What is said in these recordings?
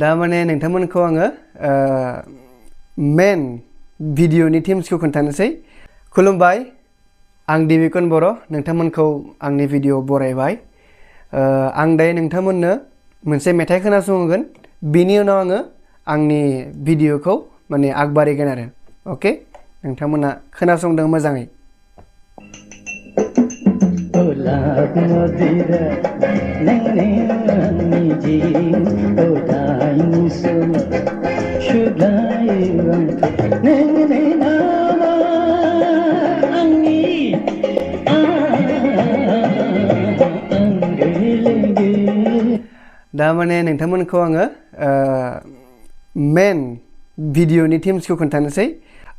दा माने नोंथांमोनखौ आङो मेन भिडिअनि टिम्सखौ खोन्थानोसै। खुलुमबाय, आं दिबिकन बर', नोंथांमोनखौ आंनि भिडिअ बरायबाय। आं दायो नोंथांमोननो मोनसे मेथाइ खोनासंहोगोन, बिनि उनाव आङो आंनि भिडिअखौ माने आगबारिगोन आरो। अके, नोंथांमोना खोनासंदों मोजाङै। Golab Modira nene niji odai musuma shugai wantu nene nama angi angelege. दा माने नोंथांमोनखौ आङो मेन भिडिअनि टिम्सखौ खोन्थानोसै।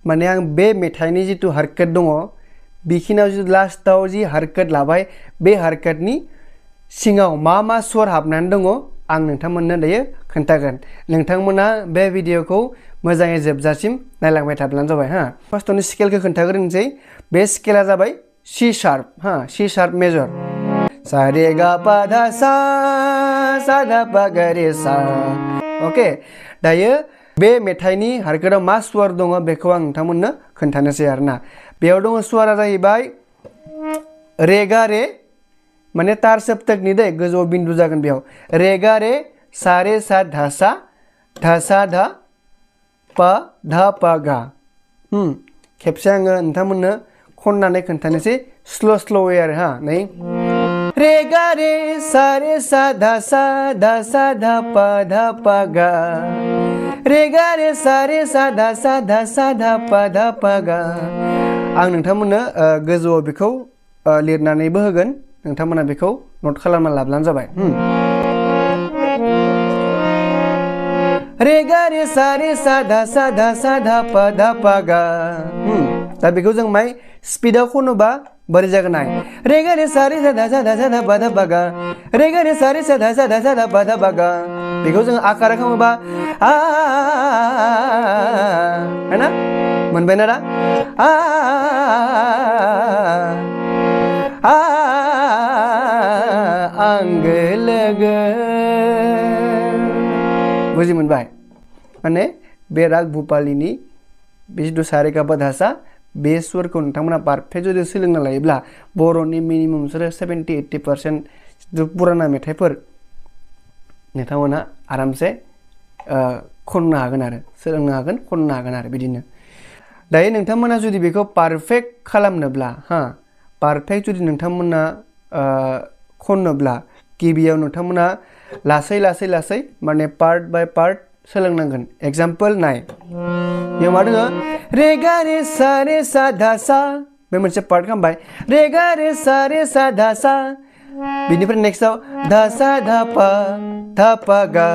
माने आं बे मेथाइनि जितु हारकत दङ, बेखिनियाव जि लास्टाव जि हारकत लाबाय, बे हारकतनि सिङाव मा मा स्वर हाबनानै दङ आं नोंथांमोननो दायो खोन्थागोन। नोंथांमोना बे भिडिअखौ मोजाङै जोबजासिम नायलांबाय थाब्लानो जाबाय। फार्स्टआवनो स्केलखौ खोन्थाग्रोनोसै। बे स्केला जाबाय सि शार्प, सि शार्प मेजर। सा रे गा पा धा सा, सा धा पा गा रे सा। अके, दायो बे मेथाइनि हारकतआव मा स्वर दङ बेखौ आं नोंथांमोननो खोन्थानोसै आरोना। बेयाव दङ स्वरा जाहैबाय रे गा रे, माने तार सप्तकनि दै, गोजौआव बिन्दु जागोन बेयाव। रे गा रे, सा रे सा धा सा धा पा गा। खेबसे आङो नोंथांमोननो खननानै खोन्थानोसै स्ल'यै आरो नै। रे गा रे सा रे सा धा पा गा। रे गा रे सा धा पा गा। आं नोंथांमोननो गोजौआव बेखौ लिरनानैबो होगोन, नोंथांमोना बेखौ नट खालामना लाब्लानो जाबाय। रे गा रे सा धा पा गा। दा बेखौ जों माय स्पिडआव खनोबा बोरै जागोन नाय। रे गा रे सा धा पा गा। रे गा रे सा धा पा गा। बेखौ जों आकारा खालामोबा है ना, मोनबायना दा? आंगो लोगो। बुजि मोनबाय? माने बे राग भुपालिनि बे जिथु सा रे गा पा धा सा, बे स्वरखौ नोंथांमोना पारफेक्ट जुदि सोलोंना लायोब्ला बर'नि मिनिमाम 70-80% जिथु पुराना मेथाइफोर नोंथांमोना आरामसे खननो हागोन आरो, सोलोंनो हागोन, खननो हागोन आरो बिदिनो। दायो नोंथांमोना जुदि बेखौ पारफेक्ट खालामनोब्ला, पारफेक्ट जुदि नोंथांमोना खननोब्ला, गिबियाव नोंथांमोना लासै माने पार्ट बाय पार्ट सोलोंनांगोन। एग्जाम्पल नाय, बेयाव मा दङ? रे गा रे सा धा सा, बे मोनसे पार्ट खालामबाय। रे गा रे सा धा सा। बिनिफ्राय नेक्स्टआव धा सा धा पा गा।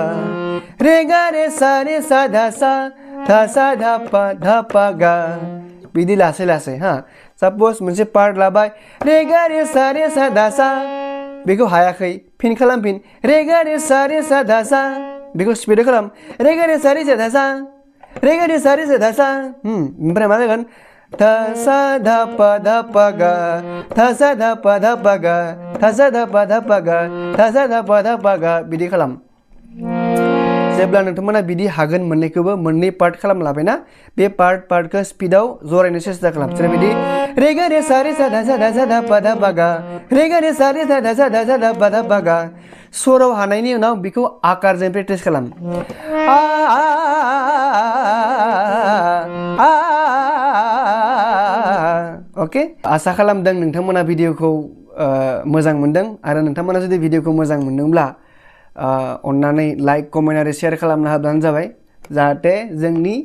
रे गा रे सा धा पा गा। बिदि लासै साप'ज मोनसे पार्ट लाबाय, रे गा रे सा धा सा, बेखौ हायाखै, फिन खालामफिन। रे गा रे सा धा सा, बेखौ स्पिडआव खालाम। रे गा रे सा धा सा, रे गा रे सा धा सा। ओमफ्राय मा जागोन? धा सा धा पा गा, धा सा धा पा गा, धा सा धा पा गा, धा सा धा पा गा, बिदि खालाम। जेब्ला नोंथांमोना बिदि हागोन, मोननैखौबो मोननै पार्ट खालाम लाबायना, बे पार्टखौ स्पिडआव जरायनो सेस्था खालाम। जेरैबायदि रे गा रे सा धा पा गा, रे गा रे सा धा पा गा। स्वराव हानायनि उनाव बेखौ आकारजों प्रेक्टिस खालाम। अके, आसा खालामदों नोंथांमोना भिडिअखौ मोजां मोनदों, आरो नोंथांमोना जुदि भिडिअखौ मोजां मोनदोंब्ला अन्नानै लाइक, कमेन्ट आरो शेयार खालामना होब्लानो जाबाय, जाहाथे जोंनि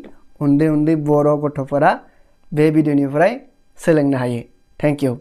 उन्दै बर' गथ'फोरा बे भिडिअनिफ्राय सोलोंनो हायो। Thank you.